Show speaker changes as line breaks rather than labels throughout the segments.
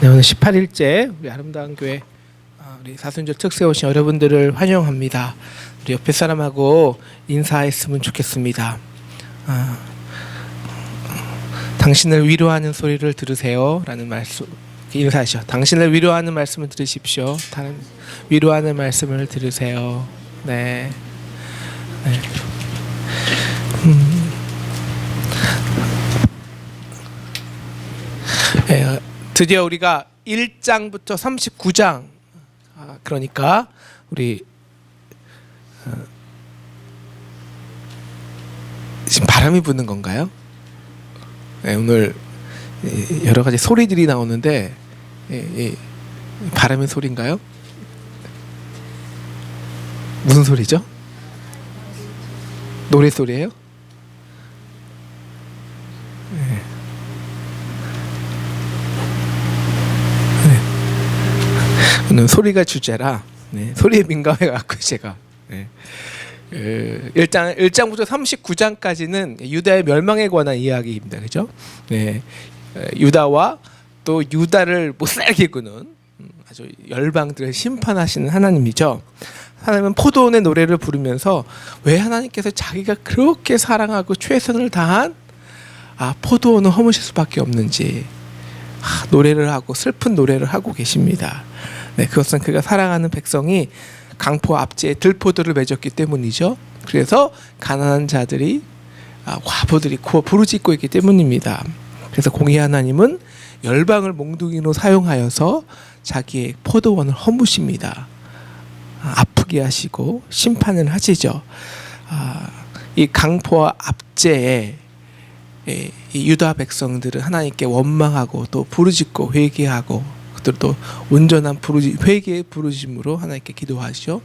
네, 오늘 18일째 우리 아름다운 교회 우리 사순절 특세 오신 여러분들을 환영합니다. 우리 옆에 사람하고 인사했으면 좋겠습니다. 당신을 위로하는 소리를 들으세요 라는 말씀 인사하셔. 당신을 위로하는 말씀을 들으십시오. 다른 위로하는 말씀을 들으세요. 네. 네. 네, 드디어 우리가 1장부터 39장 그러니까 우리 지금 바람이 부는 건가요? 네, 오늘 여러 가지 소리들이 나오는데 바람의 소리인가요? 무슨 소리죠? 노래 소리예요? 네. 오늘 소리가 주제라 소리에 민감해갖고 제가 1장부터 39장까지는 유다의 멸망에 관한 이야기입니다. 그죠? 유다와 또 유다를 못살게 구는 아주 열방들을 심판하시는 하나님이죠. 하나님은 포도원의 노래를 부르면서 왜 하나님께서 자기가 그렇게 사랑하고 최선을 다한 포도원을 허무실 수밖에 없는지 노래를 하고 슬픈 노래를 하고 계십니다. 그것은 그가 사랑하는 백성이 강포 앞지에 들포도를 맺었기 때문이죠. 그래서 가난한 자들이 과부들이 부르짖고 있기 때문입니다. 그래서 공의 하나님은 열방을 몽둥이로 사용하여서 자기의 포도원을 허무십니다. 아프게 하시고 심판을 하시죠. 이 강포와 앞제에 이 유다 백성들은 하나님께 원망하고 또 부르짖고 회개하고 또 온전한 회개의 부르심으로 하나님께 기도하시죠.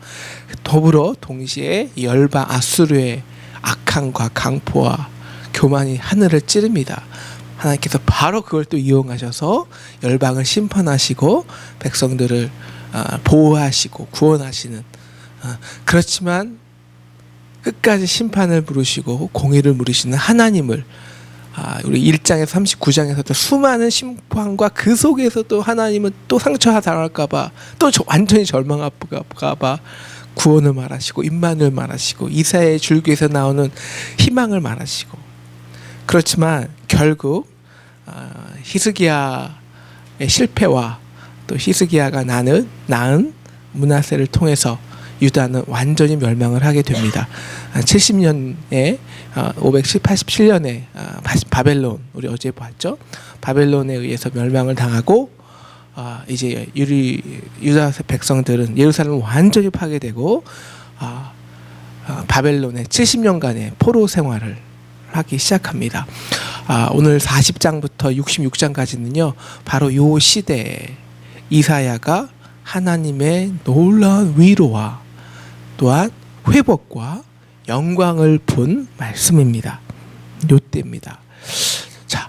더불어 동시에 열방 아수르의 악함과 강포와 교만이 하늘을 찌릅니다. 하나님께서 바로 그걸 또 이용하셔서 열방을 심판하시고 백성들을 보호하시고 구원하시는 그렇지만 끝까지 심판을 부르시고 공의를 물으시는 하나님을 우리 1장에서 39장에서도 수많은 심판과 그 속에서 또 하나님은 또 상처 당할까봐 또 완전히 절망할까봐 구원을 말하시고 임만을 말하시고 이사야의 줄기에서 나오는 희망을 말하시고 그렇지만 결국 히스기야의 실패와 또 히스기야가 낳은 므낫세를 통해서 유다는 완전히 멸망을 하게 됩니다. 70년에 587년에 바벨론 우리 어제 봤죠? 바벨론에 의해서 멸망을 당하고 이제 유다 백성들은 예루살렘을 완전히 파괴되고 바벨론의 70년간의 포로 생활을 하기 시작합니다. 오늘 40장부터 66장까지는요 바로 요 시대에 이사야가 하나님의 놀라운 위로와 또한 회복과 영광을 본 말씀입니다. 요때입니다. 자,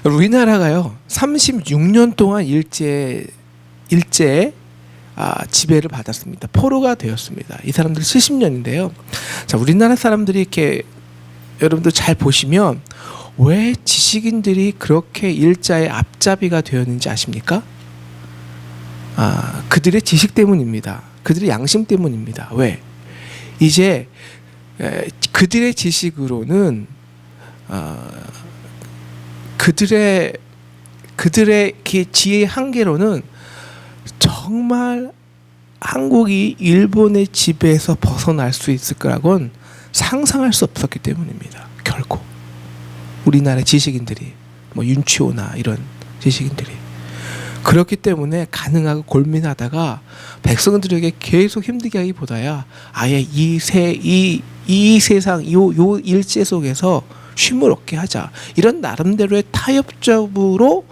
우리나라가요 36년 동안 일제 지배를 받았습니다. 포로가 되었습니다. 이 사람들 70년인데요. 자, 우리나라 사람들이 이렇게 여러분들 잘 보시면 왜 지식인들이 그렇게 일자의 앞잡이가 되었는지 아십니까? 그들의 지식 때문입니다. 그들의 양심 때문입니다. 왜? 이제 그들의 지식으로는 그들의 지혜의 한계로는 정말 한국이 일본의 지배에서 벗어날 수 있을 거라고는 상상할 수 없었기 때문입니다. 결코 우리나라 지식인들이 윤치호나 이런 지식인들이 그렇기 때문에 가능하고 골민하다가 백성들에게 계속 힘들게 하기보다야 아예 이 세상 요 일제 속에서 쉼을 얻게 하자 이런 나름대로의 타협점으로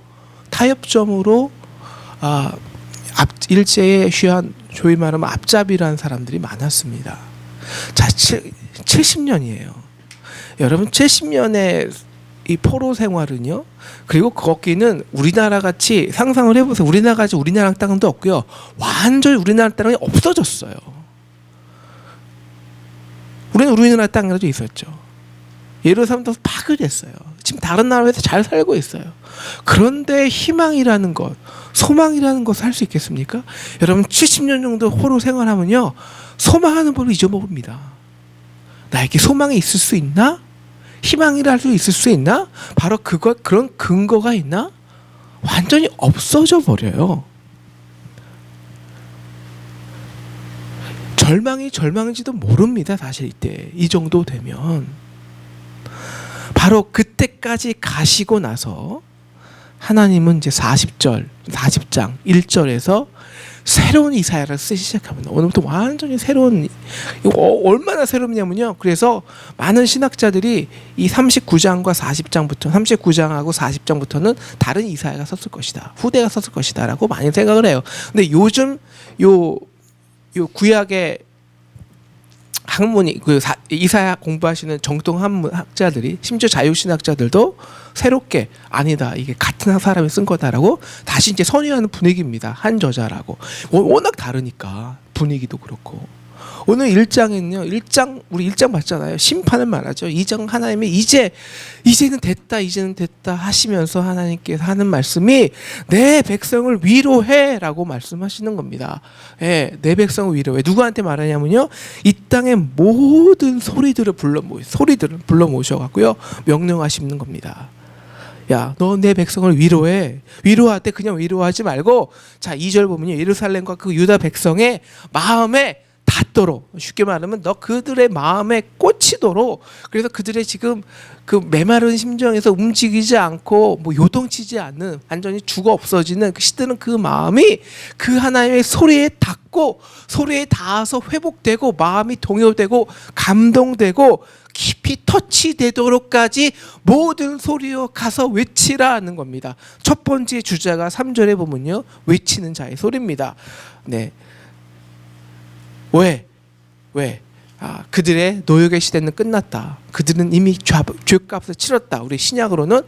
일제에 취한 소위 말하면 앞잡이라는 사람들이 많았습니다. 자, 70년이에요. 여러분 70년의 이 포로 생활은요. 그리고 거기는 우리나라 같이 상상을 해보세요. 우리나라 같이 우리나라 땅도 없고요. 완전히 우리나라 땅이 없어졌어요. 우리는 우리나라 땅이라도 있었죠. 예루살렘도 파괴됐어요. 지금 다른 나라에서 잘 살고 있어요. 그런데 희망이라는 것, 소망이라는 것을 할 수 있겠습니까? 여러분 70년 정도 포로 생활하면요, 소망하는 법을 잊어먹습니다. 나에게 소망이 있을 수 있나? 희망이랄 수 있을 수 있나? 바로 그런 근거가 있나? 완전히 없어져 버려요. 절망이 절망인지도 모릅니다. 사실 이때 이 정도 되면 바로 그때까지 가시고 나서 하나님은 이제 40장 1절에서 새로운 이사야를 쓰기 시작합니다. 오늘부터 완전히 새로운, 얼마나 새롭냐면요. 그래서 많은 신학자들이 이 39장과 40장부터 39장하고 40장부터는 다른 이사야가 썼을 것이다, 후대가 썼을 것이다라고 많이 생각을 해요. 근데 요즘 요 구약의 학문이 이사야 공부하시는 정통 학문 학자들이, 심지어 자유신학자들도 새롭게 아니다, 이게 같은 사람이 쓴 거다라고 다시 이제 선회하는 분위기입니다. 한 저자라고. 워낙 다르니까 분위기도 그렇고. 오늘 1장은요, 우리 1장 봤잖아요. 심판을 말하죠. 2장 하나님이 이제는 됐다 하시면서 하나님께서 하는 말씀이 내 백성을 위로해라고 말씀하시는 겁니다. 예, 내 백성을 위로해. 누구한테 말하냐면요, 이 땅의 모든 소리들을 불러 모셔갖고요 명령하시는 겁니다. 야, 너 내 백성을 위로해. 위로할 때 그냥 위로하지 말고, 자 2절 보면요, 예루살렘과 그 유다 백성의 마음에 닿도록, 쉽게 말하면 너 그들의 마음에 꽂히도록, 그래서 그들의 지금 그 메마른 심정에서 움직이지 않고 뭐 요동치지 않는, 완전히 죽어 없어지는 그 시드는 그 마음이 그 하나님의 소리에 닿고, 소리에 닿아서 회복되고, 마음이 동요되고 감동되고 깊이 터치되도록까지 모든 소리여 가서 외치라 하는 겁니다. 첫 번째 주자가 3절에 보면요, 외치는 자의 소리입니다. 네. 왜? 그들의 노역의 시대는 끝났다. 그들은 이미 죄값을 치렀다. 우리 신약으로는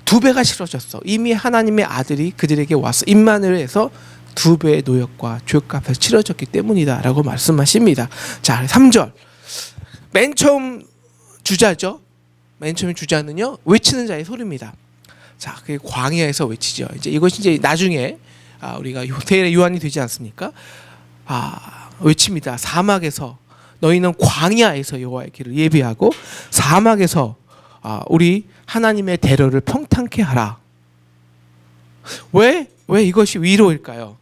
2배가 치러졌어. 이미 하나님의 아들이 그들에게 와서 임만을 해서 2배의 노역과 죄값을 치러졌기 때문이다 라고 말씀하십니다. 자, 3절 맨 처음 주자죠. 맨 처음 주자는요, 외치는 자의 소리입니다. 자, 그 광야에서 외치죠. 이제 이것이 이제 나중에 우리가 요한의 요한이 되지 않습니까? 외칩니다. 사막에서, 너희는 광야에서 여호와의 길을 예비하고 사막에서 우리 하나님의 대로를 평탄케 하라. 왜 이것이 위로일까요?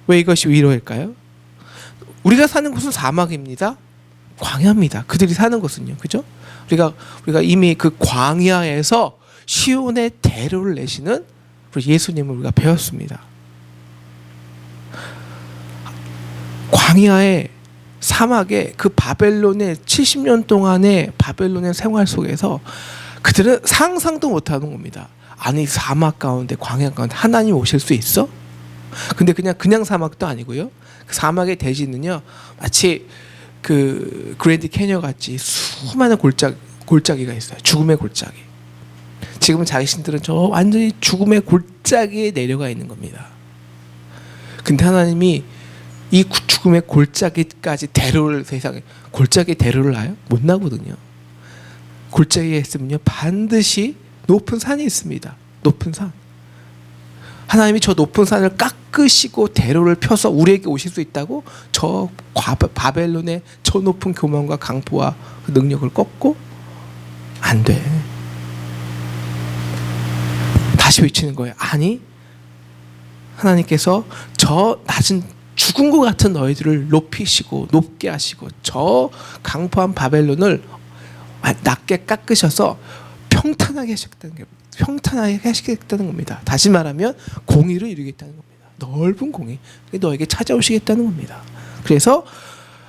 왜 이것이 위로일까요? 우리가 사는 곳은 사막입니다. 광야입니다. 그들이 사는 곳은요, 그죠? 우리가 이미 그 광야에서 시온의 대로를 내시는 우리 예수님을 우리가 배웠습니다. 광야의 사막의 그 바벨론의 70년 동안의 바벨론의 생활 속에서 그들은 상상도 못하는 겁니다. 아니, 사막 가운데, 광야 가운데 하나님 오실 수 있어? 근데 그냥 사막도 아니고요, 그 사막의 대지는요, 마치 그 그랜드 캐니언 같이 수많은 골짜기가 있어요. 죽음의 골짜기. 지금 자신들은 저 완전히 죽음의 골짜기에 내려가 있는 겁니다. 근데 하나님이 이 죽음의 골짜기까지 대로를, 세상에 골짜기에 대로를 놔요? 못 나거든요. 골짜기에 있으면요, 반드시 높은 산이 있습니다. 높은 산. 하나님이 저 높은 산을 깎으시고 대로를 펴서 우리에게 오실 수 있다고? 저 바벨론의 저 높은 교만과 강포와 그 능력을 꺾고? 안 돼. 다시 외치는 거예요. 아니, 하나님께서 저 낮은 죽은 것 같은 너희들을 높이시고 높게 하시고 저 강포한 바벨론을 낮게 깎으셔서 평탄하게 하시겠다는 겁니다. 다시 말하면 공의를 이루겠다는 겁니다. 넓은 공의, 너에게 찾아오시겠다는 겁니다. 그래서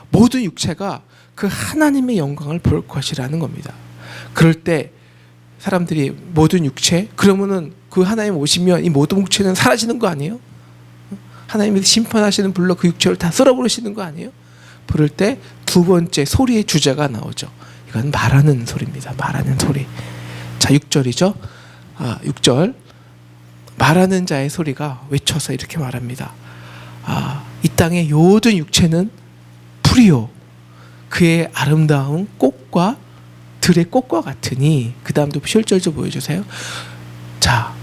모든 육체가 그 하나님의 영광을 볼 것이라는 겁니다. 그럴 때 사람들이 모든 육체, 그러면은 그 하나님 오시면 이 모든 육체는 사라지는 거 아니에요? 하나님이 심판하시는 불로 그 육체를 다 쓸어버리시는 거 아니에요? 부를 때 두 번째 소리의 주제가 나오죠. 이건 말하는 소리입니다. 말하는 소리. 자, 6절이죠. 6절 말하는 자의 소리가 외쳐서 이렇게 말합니다. 이 땅의 모든 육체는 풀이요, 그의 아름다운 꽃과 꽃과 들의 꽃과 같으니. 그 다음도 11절 좀 보여주세요. 자,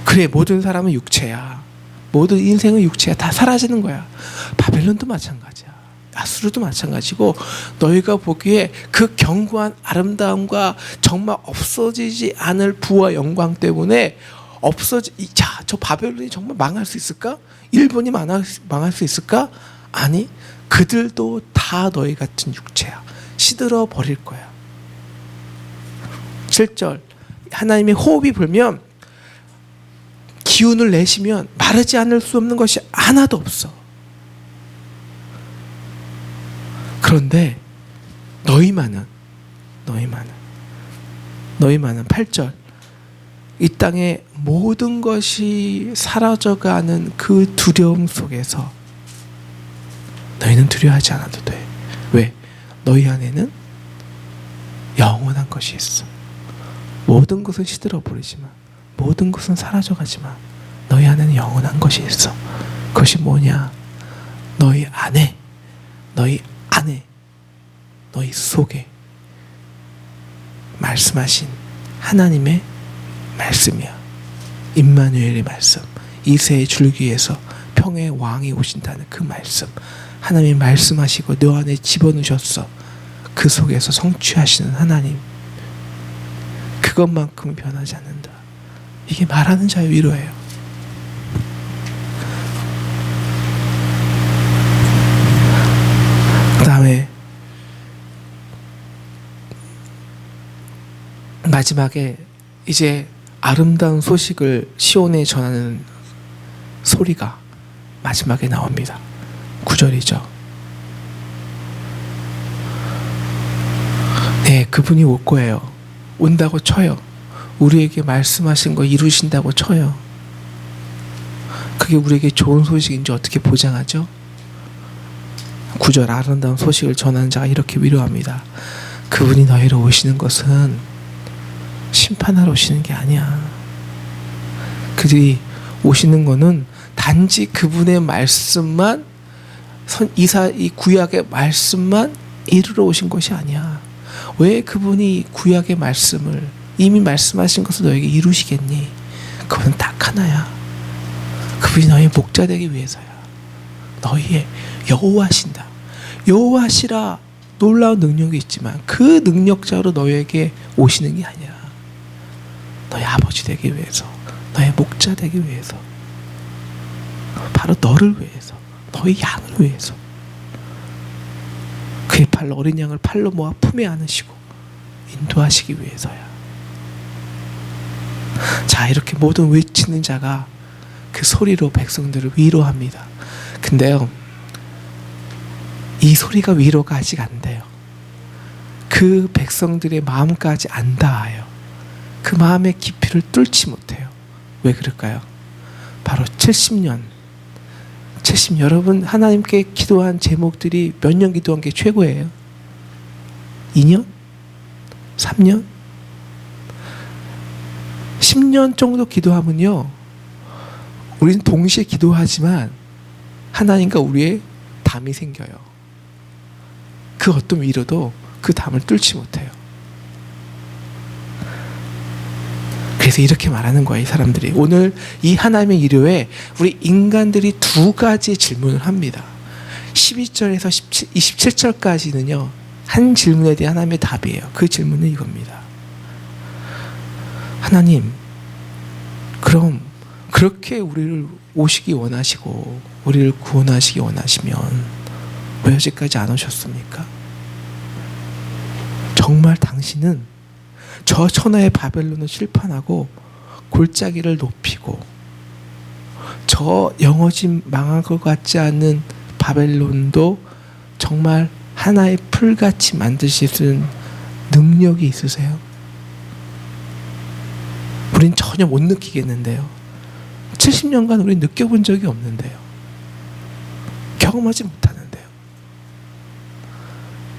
그래 모든 사람은 육체야. 모든 인생은 육체야. 다 사라지는 거야. 바벨론도 마찬가지야. 아수르도 마찬가지고, 너희가 보기에 그 견고한 아름다움과 정말 없어지지 않을 부와 영광 때문에 자, 저 바벨론이 정말 망할 수 있을까? 일본이 망할 수 있을까? 아니, 그들도 다 너희 같은 육체야. 시들어 버릴 거야. 7절, 하나님의 호흡이 불면, 기운을 내시면 마르지 않을 수 없는 것이 하나도 없어. 그런데 너희만은 8절, 이 땅의 모든 것이 사라져가는 그 두려움 속에서 너희는 두려워하지 않아도 돼. 왜? 너희 안에는 영원한 것이 있어. 모든 것은 시들어 버리지만, 모든 것은 사라져가지만 너희 안에는 영원한 것이 있어. 그것이 뭐냐? 너희 안에, 너희 속에 말씀하신 하나님의 말씀이야. 임마누엘의 말씀, 이새의 줄기에서 평의 왕이 오신다는 그 말씀. 하나님이 말씀하시고 너 안에 집어넣으셨어. 그 속에서 성취하시는 하나님, 그것만큼은 변하지 않는다. 이게 말하는 자의 위로예요. 그 다음에 마지막에 이제 아름다운 소식을 시온에 전하는 소리가 마지막에 나옵니다. 9절이죠. 네, 그분이 올 거예요. 온다고 쳐요. 우리에게 말씀하신 거 이루신다고 쳐요. 그게 우리에게 좋은 소식인지 어떻게 보장하죠? 9절, 아름다운 소식을 전하는 자가 이렇게 위로합니다. 그분이 너희로 오시는 것은 심판하러 오시는 게 아니야. 그들이 오시는 거는 단지 그분의 말씀만, 이 구약의 말씀만 이루러 오신 것이 아니야. 왜 그분이 구약의 말씀을, 이미 말씀하신 것을 너에게 이루시겠니? 그분은 딱 하나야. 그분이 너의 목자 되기 위해서야. 너희의 여호와신다. 여호와시라 놀라운 능력이 있지만 그 능력자로 너에게 오시는 게 아니야. 너의 아버지 되기 위해서, 너의 목자 되기 위해서, 바로 너를 위해서, 너의 양을 위해서, 그의 팔로, 어린 양을 팔로 모아 품에 안으시고 인도하시기 위해서야. 자, 이렇게 모든 외치는 자가 그 소리로 백성들을 위로합니다. 근데요, 이 소리가 위로가 아직 안 돼요. 그 백성들의 마음까지 안 닿아요. 그 마음의 깊이를 뚫지 못해요. 왜 그럴까요? 바로 70년, 여러분 하나님께 기도한 제목들이 몇 년 기도한 게 최고예요? 2년? 3년? 10년 정도 기도하면요, 우리는 동시에 기도하지만 하나님과 우리의 담이 생겨요. 그 어떤 위로도 그 담을 뚫지 못해요. 그래서 이렇게 말하는 거예요, 이 사람들이. 오늘 이 하나님의 위로에 우리 인간들이 두 가지 질문을 합니다. 12절에서 27절까지는요 한 질문에 대한 하나님의 답이에요. 그 질문은 이겁니다. 하나님, 그럼 그렇게 우리를 오시기 원하시고 우리를 구원하시기 원하시면 왜 여기까지 안 오셨습니까? 정말 당신은 저 천하의 바벨론을 심판하고 골짜기를 높이고 저 영어진 망할 것 같지 않은 바벨론도 정말 하나의 풀같이 만드시는 능력이 있으세요? 우린 전혀 못 느끼겠는데요. 70년간 우린 느껴본 적이 없는데요. 경험하지 못하는데요.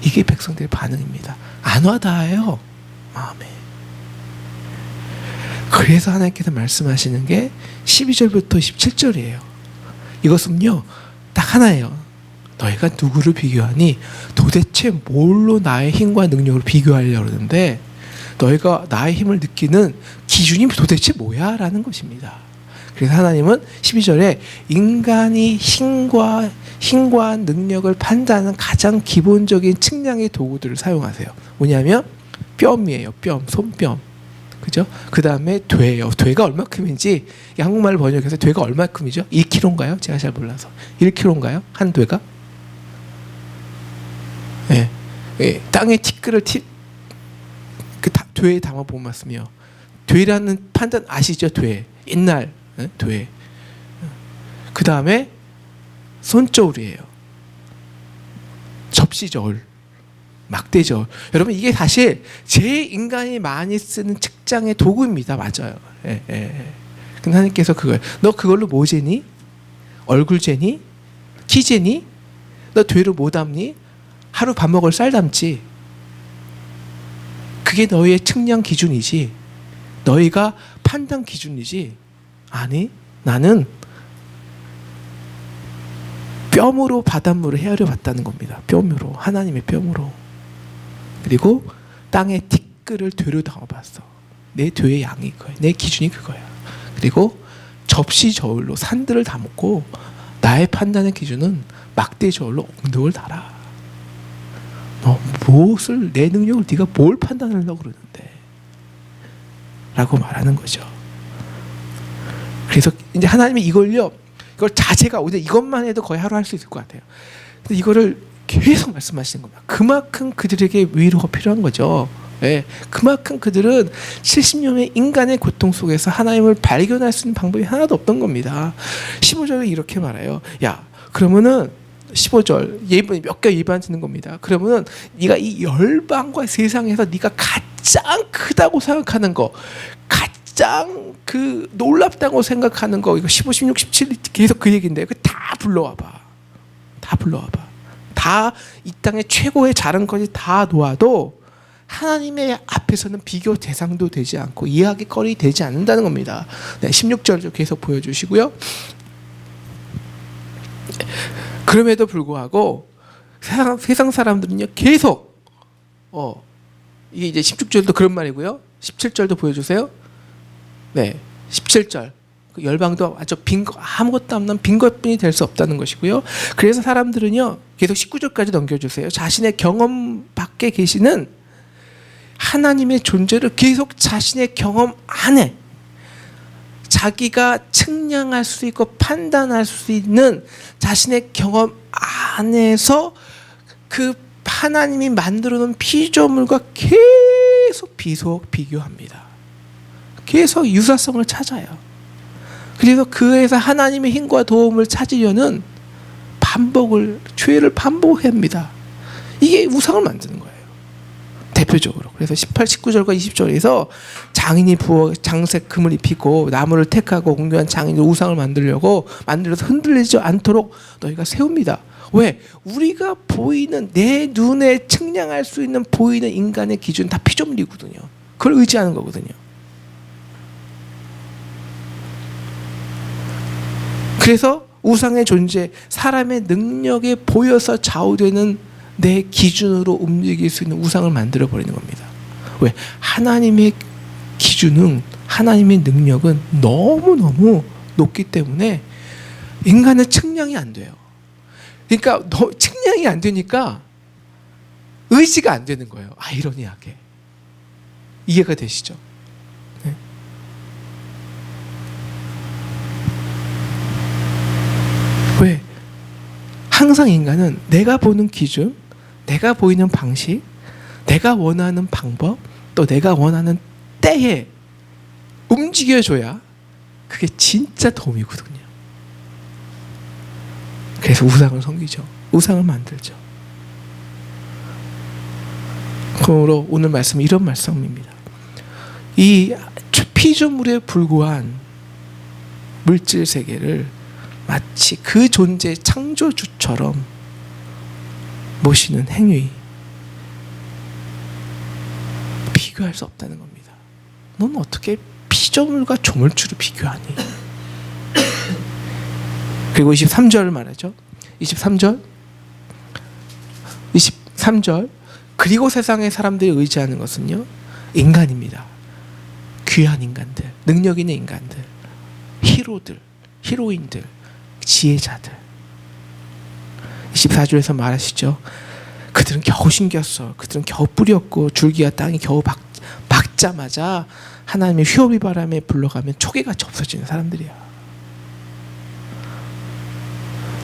이게 백성들의 반응입니다. 안 와닿아요, 마음에. 그래서 하나님께서 말씀하시는 게 12절부터 17절이에요. 이것은요 딱 하나예요. 너희가 누구를 비교하니? 도대체 뭘로 나의 힘과 능력을 비교하려고 그러는데 너희가 나의 힘을 느끼는 기준이 도대체 뭐야? 라는 것입니다. 그래서 하나님은 12절에 인간이 힘과 능력을 판단하는 가장 기본적인 측량의 도구들을 사용하세요. 뭐냐면 뼘이에요. 뼘, 손뼘. 그죠? 그 다음에 되예요. 되가 얼마큼인지 한국말을 번역해서 되가 얼마큼이죠? 1kg인가요? 제가 잘 몰라서 1kg인가요? 한 되가? 예. 예. 땅에 티끌을 되에 담아 본 말씀이요. 되라는 판단 아시죠? 되. 옛날 되. 그 다음에 손저울이에요. 접시저울, 막대저울. 여러분 이게 사실 제일 인간이 많이 쓰는 측량의 도구입니다. 맞아요. 예, 예. 근데 하나님께서 너 그걸로 뭐 재니? 얼굴 재니? 키 재니? 너 되로 뭐 담니? 하루 밥 먹을 쌀 담지. 그게 너희의 측량 기준이지. 너희가 판단 기준이지. 아니, 나는 뼘으로 바닷물을 헤아려 봤다는 겁니다. 뼘으로, 하나님의 뼘으로. 그리고 땅에 티끌을 되로 담아봤어. 내 되의 양이 그거야. 내 기준이 그거야. 그리고 접시 저울로 산들을 담고 나의 판단의 기준은 막대 저울로 엉덩을 달아. 너 무엇을, 내 능력을 네가 뭘 판단하려고 그러는데? 라고 말하는 거죠. 그래서 이제 하나님이 이걸 자체가 오늘 이것만 해도 거의 하루 할 수 있을 것 같아요. 근데 이거를 계속 말씀하시는 겁니다. 그만큼 그들에게 위로가 필요한 거죠. 예, 그만큼 그들은 70년의 인간의 고통 속에서 하나님을 발견할 수 있는 방법이 하나도 없던 겁니다. 15절에 이렇게 말해요. 야, 그러면은 15절 몇 개 예반 드는 겁니다. 그러면은 네가 이 열방과 세상에서 네가 가장 크다고 생각하는 거, 가장 그 놀랍다고 생각하는 거, 이거 15, 16, 17 계속 그 얘기인데 그 다 불러와봐. 다 불러와봐. 다 이 땅의 최고의 자랑 것이 다 놓아도 하나님의 앞에서는 비교 대상도 되지 않고 이야기거리 되지 않는다는 겁니다. 네, 16절 계속 보여주시고요. 그럼에도 불구하고 세상 사람들은요 계속 이게 이제 16절도 그런 말이고요. 17절도 보여주세요. 네, 17절. 그 열방도 아주 아무것도 없는 빈 것뿐이 될 수 없다는 것이고요. 그래서 사람들은요 계속 19절까지 넘겨주세요. 자신의 경험 밖에 계시는 하나님의 존재를 계속 자신의 경험 안에 자기가 측량할 수 있고 판단할 수 있는 자신의 경험 안에서 그 하나님이 만들어 놓은 피조물과 계속 비교합니다. 계속 유사성을 찾아요. 그래서 그에서 하나님의 힘과 도움을 찾으려는 죄를 반복합니다. 이게 우상을 만드는 거예요. 대표적으로. 그래서 18, 19절과 20절에서 장인이 부어 장색 금을 입히고 나무를 택하고 공경한 장인이 우상을 만들어서 흔들리지 않도록 너희가 세웁니다. 왜? 우리가 보이는, 내 눈에 측량할 수 있는 보이는 인간의 기준 다 피조물이거든요. 그걸 의지하는 거거든요. 그래서 우상의 존재, 사람의 능력에 보여서 좌우되는 내 기준으로 움직일 수 있는 우상을 만들어 버리는 겁니다. 왜? 하나님의 기준은, 하나님의 능력은 너무너무 높기 때문에 인간은 측량이 안 돼요. 그러니까 측량이 안 되니까 의지가 안 되는 거예요. 아이러니하게. 이해가 되시죠? 네. 왜? 항상 인간은 내가 보는 기준, 내가 보이는 방식, 내가 원하는 방법, 또 내가 원하는 때에 움직여줘야 그게 진짜 도움이거든요. 그래서 우상을 섬기죠. 우상을 만들죠. 그러므로 오늘 말씀은 이런 말씀입니다. 이 피조물에 불과한 물질 세계를 마치 그 존재의 창조주처럼 모시는 행위, 비교할 수 없다는 겁니다. 넌 어떻게 피조물과 조물주를 비교하니? 그리고 23절 말하죠. 23절 3절 그리고 세상의 사람들이 의지하는 것은요 인간입니다. 귀한 인간들, 능력 있는 인간들, 히로들, 히로인들, 지혜자들. 24절에서 말하시죠. 그들은 겨우 심겼어. 그들은 겨우 뿌렸고 줄기가 땅에 겨우 박자마자 하나님의 휘오비 바람에 불러가면 초계같이 없어지는 사람들이야.